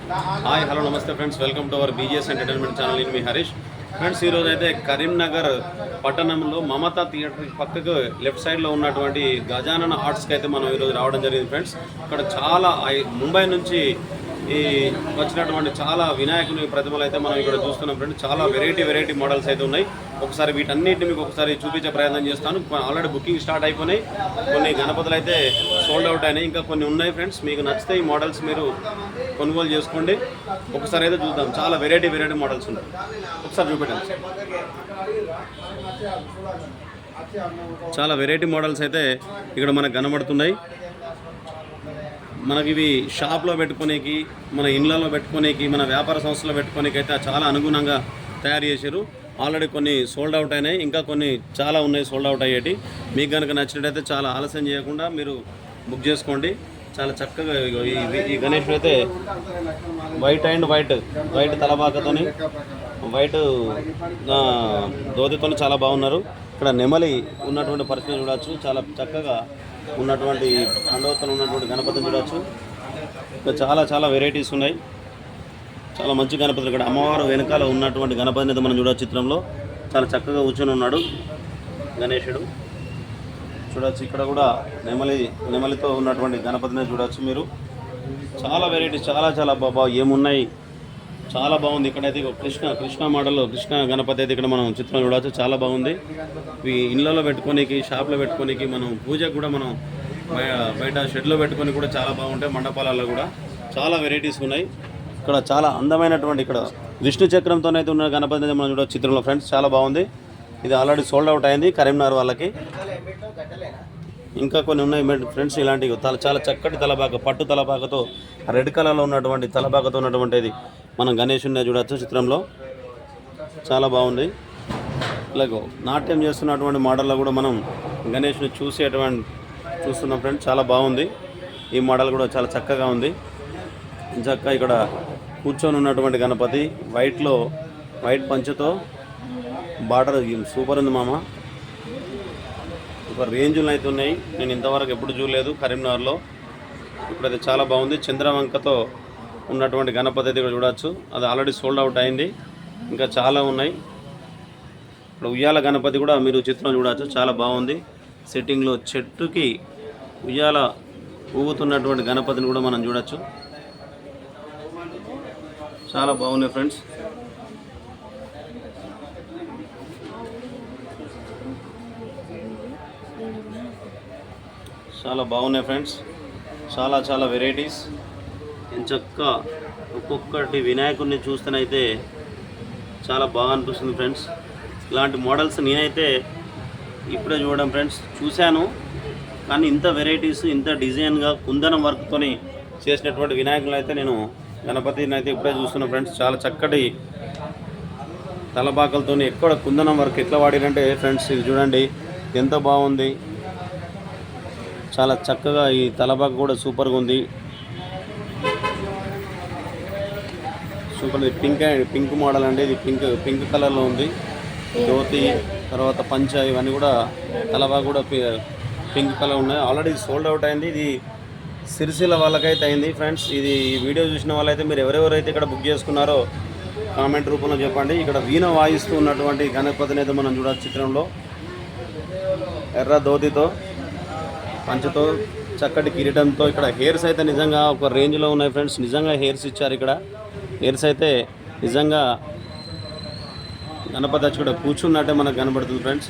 Hi hello నమస్తే friends, welcome to our BGS entertainment channel. నేను మీ Harish. Friends, ఈరోజు అయితే కరీంనగర్ పట్టణంలో మమతా థియేటర్ పక్కకు లెఫ్ట్ సైడ్లో ఉన్నటువంటి గజానన ఆర్ట్స్కి అయితే మనం ఈరోజు రావడం జరిగింది. ఫ్రెండ్స్, ఇక్కడ చాలా ముంబై నుంచి వచ్చినటువంటి చాలా వినాయకుని ప్రతిమలు అయితే మనం ఇక్కడ చూస్తున్నాం. ఫ్రెండ్స్, చాలా వెరైటీ మోడల్స్ అయితే ఉన్నాయి. ఒకసారి వీటన్నిటిని మీకు ఒకసారి చూపించే ప్రయత్నం చేస్తాను. ఆల్రెడీ బుకింగ్ స్టార్ట్ అయిపోయినాయి. కొన్ని గణపతులు అయితే సోల్డ్ అవుట్ అయినాయి, ఇంకా కొన్ని ఉన్నాయి. ఫ్రెండ్స్, మీకు నచ్చితే ఈ మోడల్స్ మీరు కొనుగోలు చేసుకోండి. ఒకసారి అయితే చూద్దాం. చాలా వెరైటీ మోడల్స్ ఉన్నాయి. ఒకసారి చూపెట్టండి. చాలా వెరైటీ మోడల్స్ అయితే ఇక్కడ మనకు కనబడుతున్నాయి. మనకి ఇవి షాప్లో పెట్టుకోనేకి, మన ఇళ్ళలో పెట్టుకోనేకి, మన వ్యాపార సంస్థలో పెట్టుకోనేకి అయితే చాలా అనుగుణంగా తయారు చేశారు. ఆల్రెడీ కొన్ని సోల్డ్ అవుట్ అయినాయి, ఇంకా కొన్ని చాలా ఉన్నాయి సోల్డ్ అవుట్ అయ్యేటి. మీకు కనుక నచ్చినట్టయితే చాలా ఆలస్యం చేయకుండా మీరు బుక్ చేసుకోండి. చాలా చక్కగా ఈ గణేషుడు అయితే వైట్ తలబాకతోని, వైట్ ధోతితో చాలా బాగున్నారు. ఇక్కడ నెమలి ఉన్నటువంటి పరిస్థితిని చూడవచ్చు. చాలా చక్కగా ఉన్నటువంటి అండవతను ఉన్నటువంటి గణపతిని చూడవచ్చు. ఇక్కడ చాలా వెరైటీస్ ఉన్నాయి. చాలా మంచి గణపతులు. ఇక్కడ అమ్మవారు వెనకాల ఉన్నటువంటి గణపతిని అయితే మనం చూడవచ్చు. చిత్రంలో చాలా చక్కగా కూర్చొని ఉన్నాడు గణేశుడు. చూడవచ్చు. ఇక్కడ కూడా నెమలితో ఉన్నటువంటి గణపతిని చూడవచ్చు మీరు. చాలా వెరైటీస్, చాలా బాబా ఏమున్నాయి, చాలా బాగుంది. ఇక్కడైతే కృష్ణ మోడల్ కృష్ణ గణపతి అయితే ఇక్కడ మనం చిత్రం చూడవచ్చు. చాలా బాగుంది. ఇవి ఇళ్ళలో పెట్టుకోనికి, షాప్లో పెట్టుకోనికి, మనం పూజకు కూడా మనం బయట షెడ్లో పెట్టుకొని కూడా చాలా బాగుంటాయి. మండపాలలో కూడా చాలా వెరైటీస్ ఉన్నాయి. ఇక్కడ చాలా అందమైనటువంటి ఇక్కడ విష్ణు చక్రంతోనైతే ఉన్న గణపతి అయితే మనం చూడవచ్చు చిత్రంలో. ఫ్రెండ్స్, చాలా బాగుంది. ఇది ఆల్రెడీ సోల్డ్ అవుట్ అయింది కరీంనగర్ వాళ్ళకి. ఇంకా కొన్ని ఉన్నాయి ఫ్రెండ్స్. ఇలాంటివి చాలా చక్కటి తలబాక, పట్టు తలబాకతో, రెడ్ కలర్లో ఉన్నటువంటి తలబాకతో ఉన్నటువంటిది మనం గణేశుని చూడవచ్చు చిత్రంలో. చాలా బాగుంది. ఇలాగో నాట్యం చేస్తున్నటువంటి మోడల్లో కూడా మనం గణేశుని చూస్తున్నాం ఫ్రెండ్స్. చాలా బాగుంది. ఈ మోడల్ కూడా చాలా చక్కగా ఉంది. చక్కగా ఇక్కడ కూర్చొని ఉన్నటువంటి గణపతి వైట్ పంచతో బార్డర్ సూపర్ ఉంది మామ. ఒక రేంజ్లు అయితే ఉన్నాయి. నేను ఇంతవరకు ఎప్పుడు చూడలేదు కరీంనగర్లో. ఇప్పుడైతే చాలా బాగుంది. చంద్రవంకతో ఉన్నటువంటి గణపతి అయితే ఇక్కడ చూడవచ్చు. అది ఆల్రెడీ సోల్డ్ అవుట్ అయింది. ఇంకా చాలా ఉన్నాయి. ఇప్పుడు ఉయ్యాల గణపతి కూడా మీరు చిత్రం చూడవచ్చు. చాలా బాగుంది. సెట్టింగ్లో చెట్టుకి ఉయ్యాల ఊగుతున్నటువంటి గణపతిని కూడా మనం చూడవచ్చు. చాలా బాగున్నాయి ఫ్రెండ్స్. చాలా బాగున్నాయి ఫ్రెండ్స్. చాలా వెరైటీస్. ఎంచక్కా ఒక్కొక్కటి వినాయకుడిని చూస్తేనైతే చాలా బాగా అనిపిస్తుంది ఫ్రెండ్స్. ఇలాంటి మోడల్స్ నేనైతే ఇప్పుడే చూడడం ఫ్రెండ్స్ చూశాను. కానీ ఇంత వెరైటీస్, ఇంత డిజైన్గా కుందనం వర్క్తోని చేసినటువంటి వినాయకులు అయితే నేను గణపతిని అయితే ఇప్పుడే చూస్తున్నాను ఫ్రెండ్స్. చాలా చక్కటి తలబాకలతో ఎక్కడ కుందనం వర్క్ ఎట్లా వాడినంటే ఫ్రెండ్స్, ఇది చూడండి ఎంత బాగుంది. చాలా చక్కగా ఈ తలబాక కూడా సూపర్గా ఉంది. సూపర్. పింక్ మోడల్ అండి. ఇది పింక్ కలర్లో ఉంది. ధోతి తర్వాత పంచ ఇవన్నీ కూడా తలబాక కూడా పింక్ కలర్ ఉన్నాయి. ఆల్రెడీ సోల్డ్ అవుట్ అయింది. ఇది సిరిసిల్ల వాళ్ళకైతే అయింది ఫ్రెండ్స్. ఇది వీడియో చూసిన వాళ్ళైతే మీరు ఎవరెవరైతే ఇక్కడ బుక్ చేసుకున్నారో కామెంట్ రూపంలో చెప్పండి. ఇక్కడ వీణ వాయిస్తూ ఉన్నటువంటి గణపతిని అయితే మనం చూడవచ్చు చిత్రంలో. ఎర్ర ధోతితో, పంచతో, చక్కటి కిరీటంతో. ఇక్కడ హెయిర్స్ అయితే నిజంగా ఒక రేంజ్లో ఉన్నాయి ఫ్రెండ్స్. నిజంగా హెయిర్స్ ఇచ్చారు. ఇక్కడ హెయిర్స్ అయితే నిజంగా గణపతి వచ్చి కూడా కూర్చున్నట్టే మనకు కనబడుతుంది ఫ్రెండ్స్.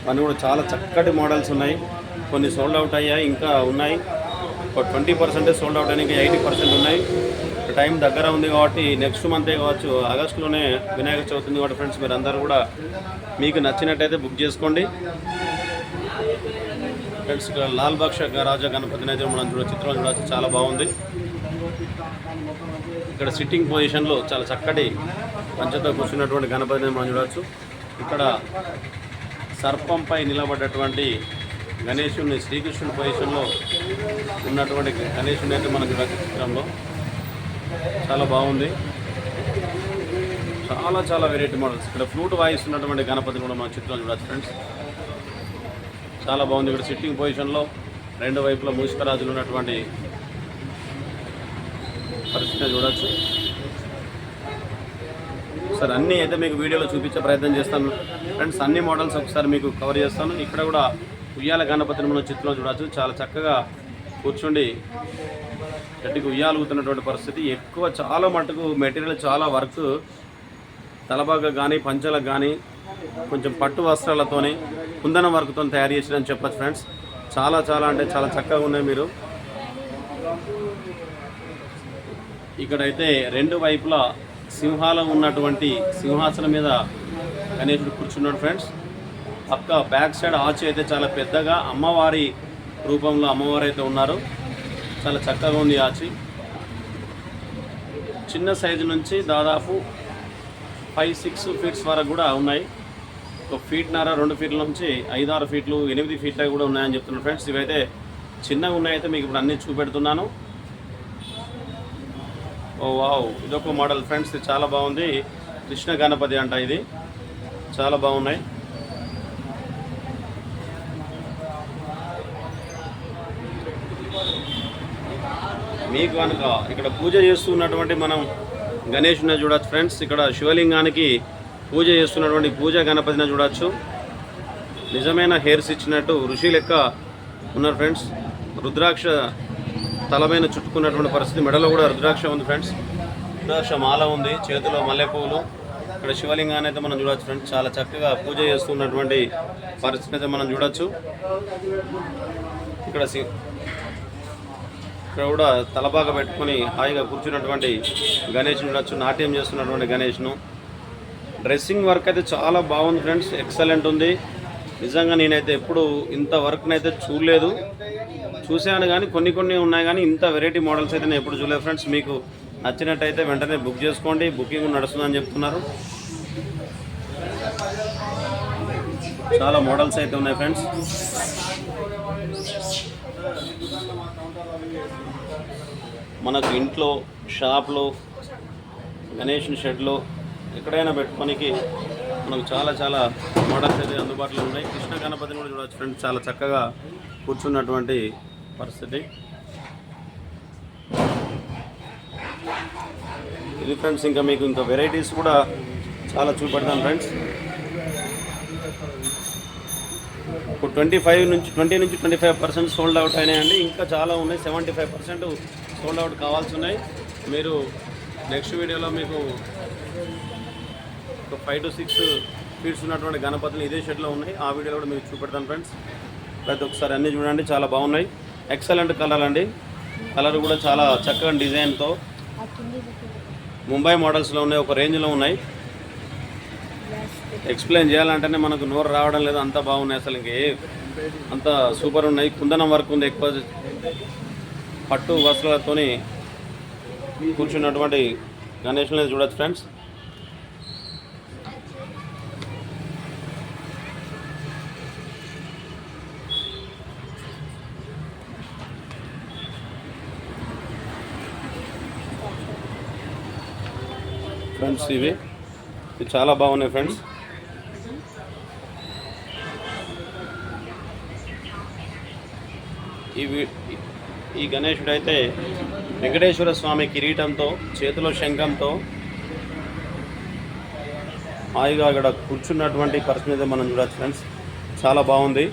అన్నీ కూడా చాలా చక్కటి మోడల్స్ ఉన్నాయి. కొన్ని సోల్డ్ అవుట్ అయ్యాయి, ఇంకా ఉన్నాయి. ఒక 20% సోల్డ్ అవుట్ అయినా ఇంకా 80% ఉన్నాయి. టైం దగ్గర ఉంది కాబట్టి నెక్స్ట్ మంతే కావచ్చు, ఆగస్టులోనే వినాయక చవితి ఉంది కాబట్టి ఫ్రెండ్స్ మీరు అందరూ కూడా మీకు నచ్చినట్టయితే బుక్ చేసుకోండి ఫ్రెండ్స్. ఇక్కడ లాల్ బాక్ష రాజా గణపతిని అయితే మనం చిత్రం చూడవచ్చు. చాలా బాగుంది. ఇక్కడ సిట్టింగ్ పొజిషన్లో చాలా చక్కటి పంచతో కూర్చున్నటువంటి గణపతిని మనం చూడవచ్చు. ఇక్కడ సర్పంపై నిలబడ్డటువంటి గణేశుని, శ్రీకృష్ణుని పొజిషన్లో ఉన్నటువంటి గణేశుని అయితే మనం చూడవచ్చు చిత్రంలో. చాలా బాగుంది. చాలా వెరైటీ మోడల్స్. ఇక్కడ ఫ్లూట్ వాయిస్తున్నటువంటి గణపతిని కూడా మనం చిత్రం చూడవచ్చు ఫ్రెండ్స్. చాలా బాగుంది. ఇక్కడ సిట్టింగ్ పొజిషన్లో రెండు వైపులా మూషికరాజులు ఉన్నటువంటి పరిస్థితిని చూడవచ్చు. ఒకసారి అన్నీ అయితే మీకు వీడియోలో చూపించే ప్రయత్నం చేస్తాను ఫ్రెండ్స్. అన్ని మోడల్స్ ఒకసారి మీకు కవర్ చేస్తాను. ఇక్కడ కూడా ఉయ్యాల గణపతిని మనం చిత్రంలో చూడవచ్చు. చాలా చక్కగా కూర్చుండి గట్టిగా ఉయ్యాలుగుతున్నటువంటి పరిస్థితి. ఎక్కువ చాలా మటుకు మెటీరియల్ చాలా వర్క్ తలబాగా కానీ పంచలకు కానీ కొంచెం పట్టు వస్త్రాలతోని కుందన వర్క్తో తయారు చేసినని చెప్పచ్చు ఫ్రెండ్స్. చాలా చాలా అంటే చాలా చక్కగా ఉన్నాయి. మీరు ఇక్కడైతే రెండు వైపులా సింహాలం ఉన్నటువంటి సింహాసనం మీద గణేశుడు కూర్చున్నాడు ఫ్రెండ్స్. పక్క బ్యాక్ సైడ్ ఆచి అయితే చాలా పెద్దగా అమ్మవారి రూపంలో అమ్మవారు అయితే ఉన్నారు. చాలా చక్కగా ఉంది ఆచి. చిన్న సైజు నుంచి దాదాపు 5-6 ఫీట్స్ వరకు కూడా ఉన్నాయి. 1 ఫీట్న్నర 2 ఫీట్ల నుంచి 5-6 ఫీట్లు 8 ఫీట్ల కూడా ఉన్నాయని చెప్తున్నారు ఫ్రెండ్స్. ఇవైతే చిన్నగా ఉన్నాయైతే మీకు ఇప్పుడు అన్నీ చూపెడుతున్నాను. ఓ వావ్, ఇదొక మోడల్ ఫ్రెండ్స్. ఇది చాలా బాగుంది. కృష్ణ గణపతి అంట. ఇది చాలా బాగున్నాయి. మీకు కనుక ఇక్కడ పూజ చేస్తున్నటువంటి మనం గణేషుని చూడవచ్చు ఫ్రెండ్స్. ఇక్కడ శివలింగానికి పూజ చేస్తున్నటువంటి పూజ గణపతిని చూడవచ్చు. నిజమైన హెయిర్స్ ఇచ్చినట్టు ఋషి లెక్క ఉన్నారు ఫ్రెండ్స్. రుద్రాక్ష తలమైన చుట్టుకున్నటువంటి పరిస్థితి. మెడలో కూడా రుద్రాక్ష ఉంది ఫ్రెండ్స్. రుద్రాక్ష మాల ఉంది, చేతిలో మల్లెపూలు. ఇక్కడ శివలింగాన్ని అయితే మనం చూడవచ్చు ఫ్రెండ్స్. చాలా చక్కగా పూజ చేస్తున్నటువంటి పరిస్థితి అయితే మనం చూడవచ్చు. ఇక్కడ కూడా తలబాగా పెట్టుకొని హాయిగా కూర్చున్నటువంటి గణేష్ను చూడవచ్చు. నాట్యం చేస్తున్నటువంటి గణేష్ను. డ్రెస్సింగ్ వర్క్ అయితే చాలా బాగుంది ఫ్రెండ్స్. ఎక్సలెంట్ ఉంది నిజంగా. నేనైతే ఎప్పుడు ఇంత వర్క్ని అయితే చూడలేదు. చూశాను కానీ కొన్ని ఉన్నాయి కానీ ఇంత వెరైటీ మోడల్స్ అయితే నేను ఎప్పుడు చూడలేదు ఫ్రెండ్స్. మీకు నచ్చినట్టయితే వెంటనే బుక్ చేసుకోండి. బుకింగ్ నడుస్తుందని చెప్తున్నారు. చాలా మోడల్స్ అయితే ఉన్నాయి ఫ్రెండ్స్. మనకు ఇంట్లో, షాప్లో, గణేషుని షెడ్లో ఎక్కడైనా పెట్టుకోనికి మనకు చాలా చాలా మోడల్స్ అయితే అందుబాటులో ఉన్నాయి. కృష్ణ గణపతిని కూడా చూడవచ్చు ఫ్రెండ్స్. చాలా చక్కగా కూర్చున్నటువంటి పరిస్థితి ఇది ఫ్రెండ్స్. ఇంకా మీకు ఇంకా వెరైటీస్ కూడా చాలా చూపెడతాను ఫ్రెండ్స్. ఇప్పుడు 20 నుంచి 25% సోల్డ్ అవుట్ అయినాయండి. ఇంకా చాలా ఉన్నాయి. 75% సోల్డ్ అవుట్ కావాల్సి ఉన్నాయి. మీరు నెక్స్ట్ వీడియోలో మీకు ఒక 5 to 6 ఫీట్స్ ఉన్నటువంటి గణపతులు ఇదే షెడ్లో ఉన్నాయి. ఆ వీడియోలో కూడా మీకు చూపెడతాను ఫ్రెండ్స్. ప్రతి ఒక్కసారి అన్నీ చూడండి. చాలా బాగున్నాయి. ఎక్సలెంట్ కలర్ అండి. కలర్ కూడా చాలా చక్కగా డిజైన్తో ముంబై మోడల్స్లో ఉన్నాయి. ఒక రేంజ్లో ఉన్నాయి. ఎక్స్ప్లెయిన్ చేయాలంటేనే మనకు నోరు రావడం లేదు. అంత బాగున్నాయి. అసలు ఇంకే అంత సూపర్ ఉన్నాయి. కుందనం వర్క్ ఉంది. ఎక్కువ పట్టు వస్త్రాలతోని కూర్చున్నటువంటి గణేష్ని చూడొచ్చు ఫ్రెండ్స్. ఫ్రెండ్స్ ఇవి చాలా బాగున్నాయి ఫ్రెండ్స్. ఈ గణేశుడు అయితే వెంకటేశ్వర స్వామి కిరీటంతో, చేతిలో శంఖంతో హాయిగా ఇక్కడ కూర్చున్నటువంటి పరిస్థితి మనం చూడవచ్చు ఫ్రెండ్స్. చాలా బాగుంది.